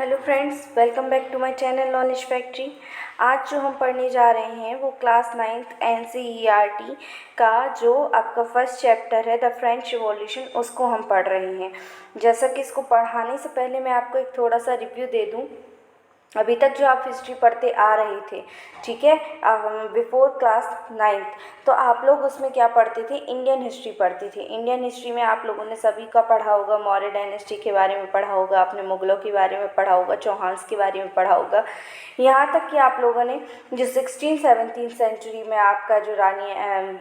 Hello friends, welcome back to my channel knowledge factory. आज जो हम पढ़ने जा रहे हैं वो क्लास 9th NCERT का जो आपका फर्स्ट चैप्टर है द फ्रेंच रिवॉल्यूशन, उसको हम पढ़ रहे हैं। जैसा कि इसको पढ़ाने से पहले मैं आपको एक थोड़ा सा रिव्यू दे दूं। अभी तक जो आप हिस्ट्री पढ़ते आ रहे थे, ठीक है, बिफोर क्लास 9th, तो आप लोग उसमें क्या पढ़ते थे? इंडियन हिस्ट्री पढ़ते थे। इंडियन हिस्ट्री में आप लोगों ने सभी का पढ़ा होगा, मौर्य डायनेस्टी के बारे में पढ़ा होगा, आपने मुगलों के बारे में पढ़ा होगा, चौहान्स के बारे में पढ़ा होगा, यहाँ तक कि आप लोगों ने जो 16-17 सेंचुरी में आपका जो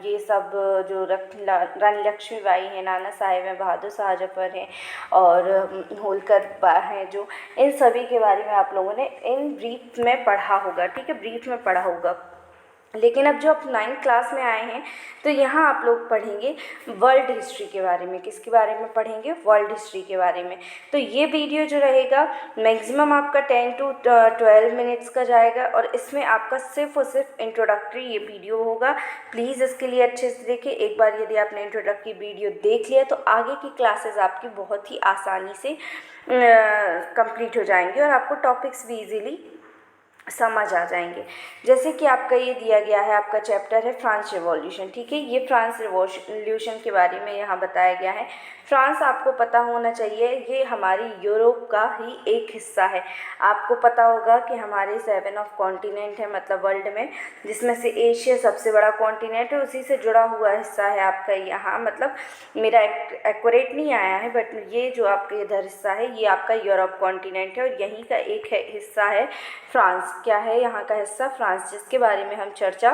ये सब जो रानी लक्ष्मीबाई हैं, नाना साहेब हैं, बहादुर शाह जफर हैं और होलकर हैं, जो इन सभी के बारे में आप लोगों ने इन ब्रीफ में पढ़ा होगा, ठीक है, ब्रीफ में पढ़ा होगा। लेकिन अब जो आप 9th क्लास में आए हैं तो यहाँ आप लोग पढ़ेंगे वर्ल्ड हिस्ट्री के बारे में। किसके बारे में पढ़ेंगे? वर्ल्ड हिस्ट्री के बारे में। तो ये वीडियो जो रहेगा मैक्सिमम आपका 10 to 12 मिनट्स का जाएगा और इसमें आपका सिर्फ और सिर्फ इंट्रोडक्टरी ये वीडियो होगा। प्लीज़ इसके लिए अच्छे से देखिए। एक बार यदि आपने इंट्रोडक्टरी वीडियो देख लिया तो आगे की क्लासेस आपकी बहुत ही आसानी से कंप्लीट हो जाएंगे और आपको टॉपिक्स भी ईजीली समझ आ जाएंगे। जैसे कि आपका ये दिया गया है, आपका चैप्टर है फ्रांस रिवॉल्यूशन, ठीक है। ये फ्रांस रिवॉल्यूशन के बारे में यहाँ बताया गया है। फ्रांस आपको पता होना चाहिए, ये हमारी यूरोप का ही एक हिस्सा है। आपको पता होगा कि हमारे 7 ऑफ कॉन्टिनेंट है, मतलब वर्ल्ड में, जिसमें से एशिया सबसे बड़ा कॉन्टिनेंट है, उसी से जुड़ा हुआ हिस्सा है आपका यहाँ, मतलब मेरा एक्यूरेट नहीं आया है, बट ये जो आपका इधर हिस्सा है ये आपका यूरोप कॉन्टिनेंट है और यहीं का एक हिस्सा है फ्रांस। क्या है यहाँ का हिस्सा? फ्रांस, जिसके बारे में हम चर्चा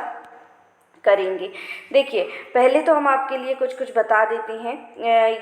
करेंगे। देखिए, पहले तो हम आपके लिए कुछ बता देते हैं।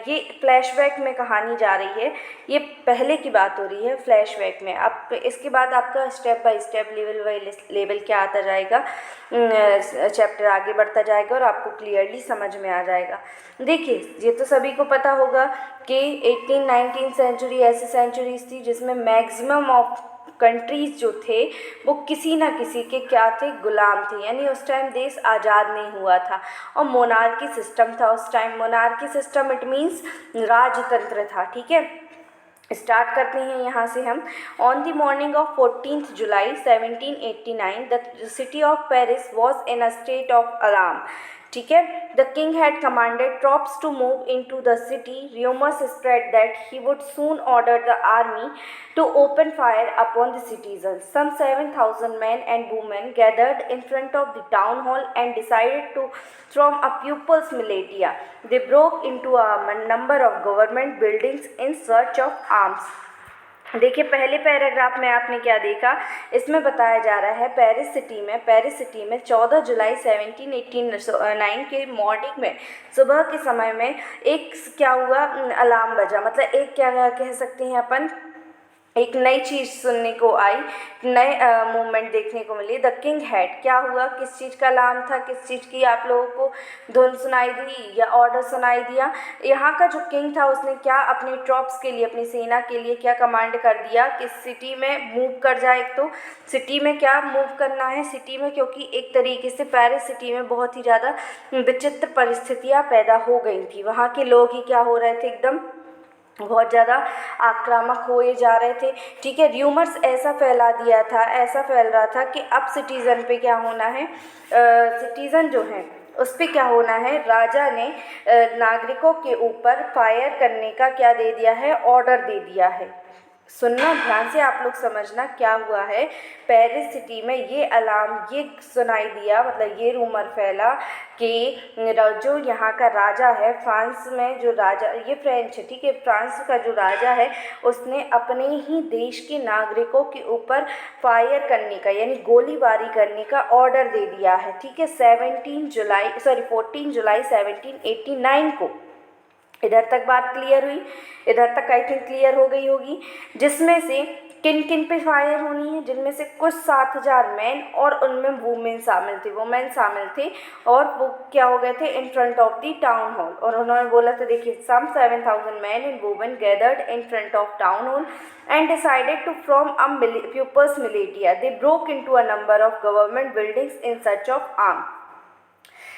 ये फ्लैशबैक में कहानी जा रही है, ये पहले की बात हो रही है फ्लैशबैक में। अब इसके बाद आपका step by step, level by level क्या आता जाएगा, चैप्टर आगे बढ़ता जाएगा और आपको क्लियरली समझ में आ जाएगा। देखिए, ये तो सभी को पता होगा कि 18-19 सेंचुरी ऐसी सेंचुरीज थी जिसमें मैक्सिमम ऑफ कंट्रीज़ जो थे वो किसी ना किसी के क्या थे? गुलाम थे। यानी उस टाइम देश आज़ाद नहीं हुआ था और मोनार्की सिस्टम था उस time. Monarchy system it means राजतंत्र था, ठीक है। स्टार्ट करते हैं यहाँ से हम। On the morning of 14th July 1789 the city of Paris was in a state of alarm, ठीक है। The king had commanded troops to move into the city. Rumors spread that he would soon order the army to open fire upon the citizens. Some 7,000 men and women gathered in front of the town hall and decided to form a pupils' militia. They broke into a number of government buildings in search of arms. देखिए, पहले paragraph में आपने क्या देखा? इसमें बताया जा रहा है पेरिस सिटी में 14 जुलाई 1789 के मॉर्निंग में, सुबह के समय में एक क्या हुआ? अलार्म बजा। मतलब एक क्या कह सकते हैं अपन, एक नई चीज़ सुनने को आई, नए मूवमेंट देखने को मिली। द किंग हैड, क्या हुआ? किस चीज़ का अलार्म था? किस चीज़ की आप लोगों को धुन सुनाई दी या ऑर्डर सुनाई दिया? यहाँ का जो किंग था उसने क्या अपने ट्रॉप्स के लिए, अपनी सेना के लिए क्या कमांड कर दिया कि सिटी में मूव कर जाए। तो सिटी में क्या मूव करना है? सिटी में, क्योंकि एक तरीके से पेरिस सिटी में बहुत ही ज़्यादा विचित्र परिस्थितियाँ पैदा हो गई थी। वहाँ के लोग ही क्या हो रहे थे? एकदम बहुत ज़्यादा आक्रामक हुए जा रहे थे, ठीक है। र्यूमर्स ऐसा फैल रहा था कि अब सिटीज़न पे क्या होना है, सिटीज़न जो हैं उस पर क्या होना है, राजा ने नागरिकों के ऊपर फायर करने का क्या दे दिया है? ऑर्डर दे दिया है। सुनना ध्यान से, आप लोग समझना क्या हुआ है। पेरिस सिटी में ये अलार्म ये सुनाई दिया, मतलब ये रूमर फैला कि जो यहाँ का राजा है, फ्रांस में जो राजा, ये फ्रेंच है, ठीक है, फ्रांस का जो राजा है उसने अपने ही देश के नागरिकों के ऊपर फायर करने का, यानी गोलीबारी करने का ऑर्डर दे दिया है, ठीक है। 14 जुलाई 1789 को। इधर तक बात क्लियर हुई? इधर तक आई थिंक क्लियर हो गई होगी। जिसमें से किन किन पे फायर होनी है? जिनमें से कुछ 7,000 मैन और उनमें वुमेन शामिल थे और वो क्या हो गए थे? In front of the town hall. और उन्होंने बोला था, देखिए, सम 7,000 man and women gathered in front of town hall and decided to form a pupils militia. They broke into a number of government buildings in search of arms.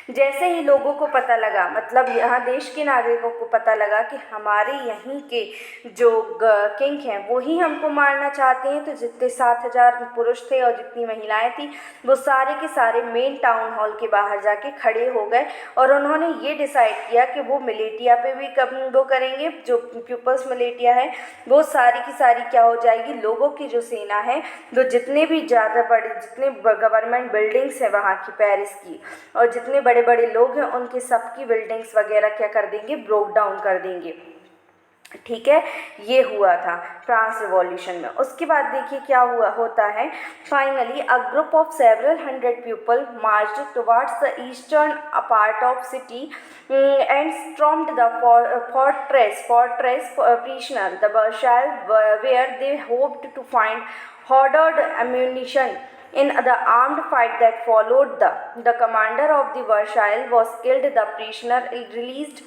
जैसे ही लोगों को पता लगा, मतलब यहाँ देश के नागरिकों को पता लगा कि हमारे यहीं के जो किंग हैं वो ही हमको मारना चाहते हैं, तो जितने 7,000 पुरुष थे और जितनी महिलाएं थी वो सारे के सारे मेन टाउन हॉल के बाहर जाके खड़े हो गए और उन्होंने ये डिसाइड किया कि वो मिलिटिया पे भी वो करेंगे, जो पीपल्स मिलिटिया है वो सारी की सारी क्या हो जाएगी, लोगों की जो सेना है वो जितने भी ज़्यादा बड़े जितने गवर्नमेंट बिल्डिंग्स हैं वहाँ की पेरिस की और जितने बड़े बड़े लोग हैं उनकी सबकी बिल्डिंग्स वगैरह क्या कर देंगे, ब्रोक डाउन कर देंगे। ठीक है, ये हुआ था फ्रांस रिवॉल्यूशन में। उसके बाद देखिए क्या हुआ होता है, finally a group of several hundred people marched towards the eastern part of city and stormed the fortress prisoner the Versailles where they hoped to find hoarded ammunition. In the armed fight that followed, the commander of the Versailles was killed, the prisoner released.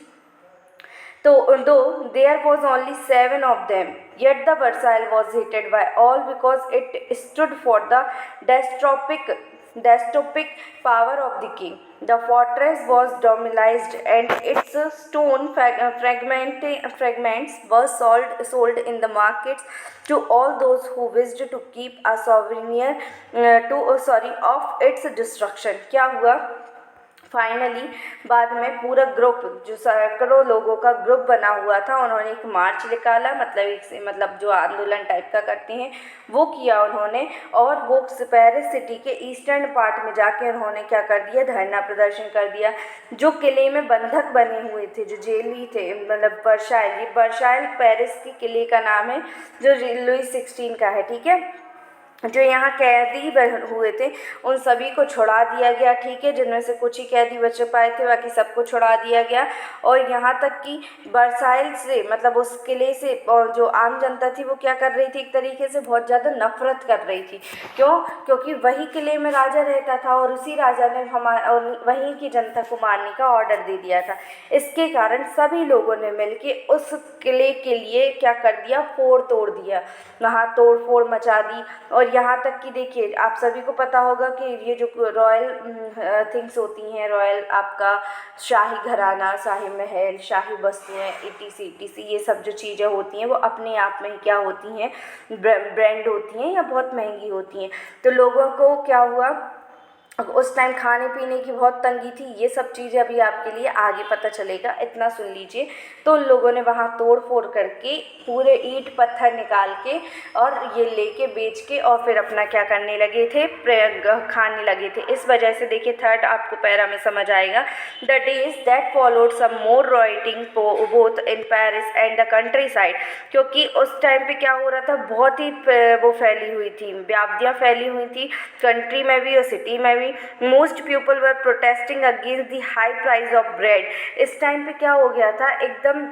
Though there was only 7 of them, yet the Versailles was hated by all because it stood for the despotic power of the king. The fortress was demolished and its stone fragments were sold in the markets to all those who wished to keep a souvenir of its destruction. क्या हुआ, finally बाद में पूरा group जो सैकड़ों लोगों का group बना हुआ था उन्होंने एक मार्च निकाला, मतलब जो आंदोलन टाइप का करते हैं वो किया उन्होंने, और वो पेरिस सिटी के ईस्टर्न पार्ट में जाके उन्होंने क्या कर दिया, धरना प्रदर्शन कर दिया। जो किले में बंधक बने हुए थे, जो जेली थे, मतलब वर्साइल पेरिस के किले का नाम है जो लुई 16 का है। ठीक है, जो यहाँ कैदी हुए थे उन सभी को छुड़ा दिया गया। ठीक है, जिनमें से कुछ ही कैदी बच पाए थे, बाकी सबको छुड़ा दिया गया। और यहाँ तक कि वर्साइल से, मतलब उस किले से, और जो आम जनता थी वो क्या कर रही थी, एक तरीके से बहुत ज़्यादा नफरत कर रही थी। क्यों? क्योंकि वही किले में राजा रहता था और उसी राजा ने और वहीं की जनता को मारने का ऑर्डर दे दिया था। इसके कारण सभी लोगों ने मिलके उस किले के लिए क्या कर दिया, फोड़ तोड़ दिया, वहाँ तोड़ फोड़ मचा दी। और यहाँ तक कि देखिए आप सभी को पता होगा कि ये जो रॉयल थिंग्स होती हैं, रॉयल आपका शाही घराना, शाही महल, शाही वस्तुएँ ETC ये सब जो चीज़ें होती हैं वो अपने आप में क्या होती हैं, ब्रांड होती हैं या बहुत महंगी होती हैं। तो लोगों को क्या हुआ, उस टाइम खाने पीने की बहुत तंगी थी। ये सब चीज़ें अभी आपके लिए आगे पता चलेगा, इतना सुन लीजिए। तो उन लोगों ने वहाँ तोड़ फोड़ करके पूरे ईंट पत्थर निकाल के और ये लेके बेच के और फिर अपना क्या करने लगे थे, खाने लगे थे। इस वजह से देखिए थर्ड आपको पैरा में समझ आएगा, the days that followed some more writing both in Paris and the countryside. क्योंकि उस टाइम पे क्या हो रहा था, बहुत ही वो फैली हुई थी, व्याप्तियाँ फैली हुई थी कंट्री में भी और सिटी में भी। Most people were protesting against the high price of bread. इस टाइम पे क्या हो गया था, एकदम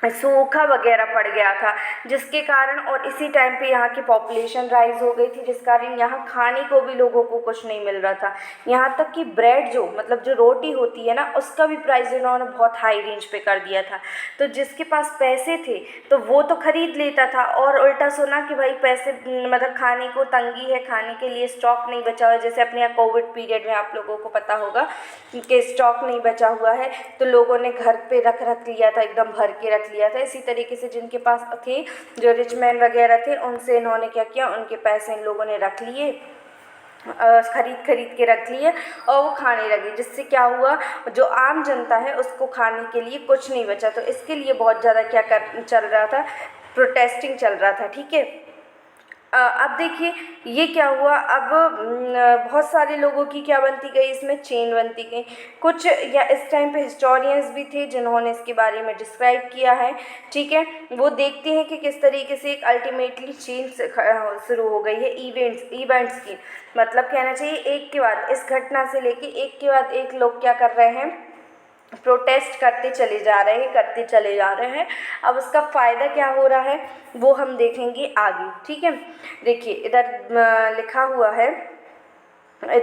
सूखा वगैरह पड़ गया था, जिसके कारण, और इसी टाइम पे यहाँ की पॉपुलेशन राइज हो गई थी, जिस कारण यहाँ खाने को भी लोगों को कुछ नहीं मिल रहा था। यहाँ तक कि ब्रेड जो, मतलब जो रोटी होती है ना, उसका भी प्राइस इन्होंने बहुत हाई रेंज पे कर दिया था। तो जिसके पास पैसे थे तो वो तो खरीद लेता था, और उल्टा सुना कि भाई पैसे, मतलब खाने को तंगी है, खाने के लिए स्टॉक नहीं बचा हुआ है। जैसे अपने यहाँ कोविड पीरियड में आप लोगों को पता होगा कि स्टॉक नहीं बचा हुआ है, तो लोगों ने घर पे रख लिया था, एकदम भर के रख लिया था। इसी तरीके से जिनके पास थे, जो रिच मैन वगैरह थे, उनसे इन्होंने क्या किया, उनके पैसे इन लोगों ने रख लिए, खरीद के रख लिए और वो खाने लगे, जिससे क्या हुआ, जो आम जनता है उसको खाने के लिए कुछ नहीं बचा। तो इसके लिए बहुत ज़्यादा क्या चल रहा था, प्रोटेस्टिंग चल रहा था। ठीक है, अब देखिए ये क्या हुआ, अब बहुत सारे लोगों की क्या बनती गई, इसमें चेन बनती गई। कुछ या इस टाइम पे हिस्टोरियंस भी थे जिन्होंने इसके बारे में डिस्क्राइब किया है। ठीक है, वो देखते हैं कि किस तरीके से एक अल्टीमेटली चेन शुरू हो गई है इवेंट्स की। मतलब कहना चाहिए एक के बाद, इस घटना से लेके एक के बाद एक लोग क्या कर रहे हैं, प्रोटेस्ट करते चले जा रहे हैं। अब उसका फ़ायदा क्या हो रहा है वो हम देखेंगे आगे। ठीक है, देखिए इधर लिखा हुआ है,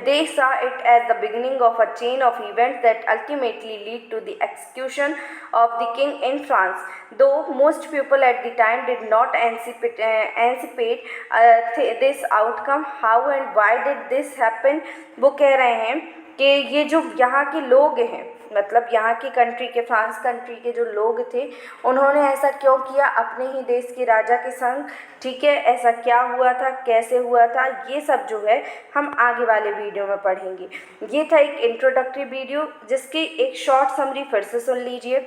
they saw it as the beginning of a chain of events that ultimately lead to the execution of the king in France. Though most people at the time did not anticipate this outcome, how and why did this happen? वो कह रहे हैं कि ये जो यहाँ के लोग हैं, मतलब यहाँ की कंट्री के, फ्रांस कंट्री के जो लोग थे, उन्होंने ऐसा क्यों किया अपने ही देश के राजा के संग, ठीक है। ऐसा क्या हुआ था, कैसे हुआ था, ये सब जो है हम आगे वाले वीडियो में पढ़ेंगे। ये था एक इंट्रोडक्टरी वीडियो, जिसकी एक शॉर्ट समरी फिर से सुन लीजिए।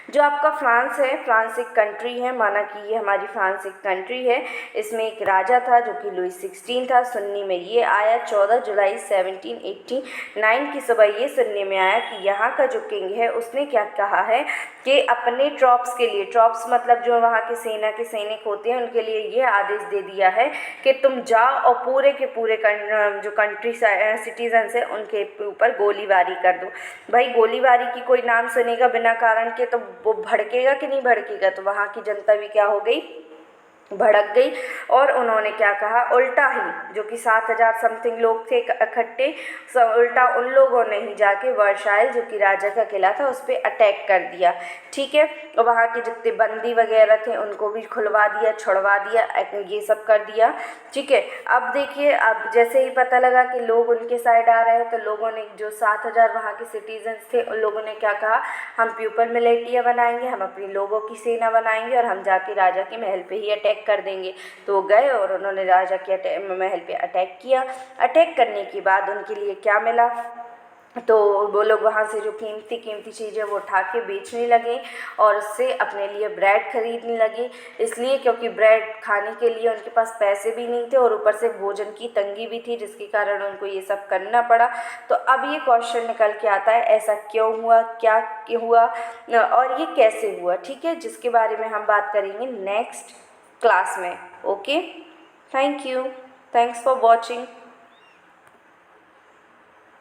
जो आपका फ्रांस है, फ्रांस एक कंट्री है, माना कि ये हमारी फ्रांस एक कंट्री है। इसमें एक राजा था जो कि लुई 16 था। सुनने में ये आया 14 जुलाई 1789 की सुबह ये सुनने में आया कि यहाँ का जो किंग है उसने क्या कहा है कि अपने ट्रॉप्स के लिए, ट्रॉप्स मतलब जो वहाँ के सेना के सैनिक होते हैं, उनके लिए ये आदेश दे दिया है कि तुम जाओ और पूरे के पूरे जो कंट्री सिटीजन्स हैं उनके ऊपर गोलीबारी कर दो। भाई गोलीबारी की कोई नाम सुनेगा बिना कारण के तो वो भड़केगा कि नहीं भड़केगा। तो वहाँ की जनता भी क्या हो गई, भड़क गई, और उन्होंने क्या कहा, उल्टा ही जो कि 7,000 समथिंग लोग थे इकट्ठे, उल्टा उन लोगों ने ही जाके वर्साइल जो कि राजा का किला था उस पर अटैक कर दिया, ठीक है। और वहाँ के जितने बंदी वगैरह थे उनको भी खुलवा दिया, छुड़वा दिया, ये सब कर दिया, ठीक है। अब देखिए, अब जैसे ही पता लगा कि लोग उनके साइड आ रहे हैं तो लोगों ने, जो 7,000 वहाँ के सिटीजन्स थे, उन लोगों ने क्या कहा, हम पीपल मिलिटिया बनाएंगे, हम अपने लोगों की सेना बनाएंगे और हम जाके राजा के महल पे ही अटैक कर देंगे। तो गए और उन्होंने राजा के महल पे अटैक किया। अटैक करने के बाद उनके लिए क्या मिला, तो वो लोग वहाँ से जो कीमती कीमती चीज़ें वो उठा के बेचने लगे और उससे अपने लिए ब्रेड खरीदने लगे। इसलिए क्योंकि ब्रेड खाने के लिए उनके पास पैसे भी नहीं थे और ऊपर से भोजन की तंगी भी थी, जिसके कारण उनको ये सब करना पड़ा। तो अब ये क्वेश्चन निकल के आता है, ऐसा क्यों हुआ, क्या हुआ और ये कैसे हुआ, ठीक है, जिसके बारे में हम बात करेंगे नेक्स्ट क्लास में। Okay, thank you, thanks for watching.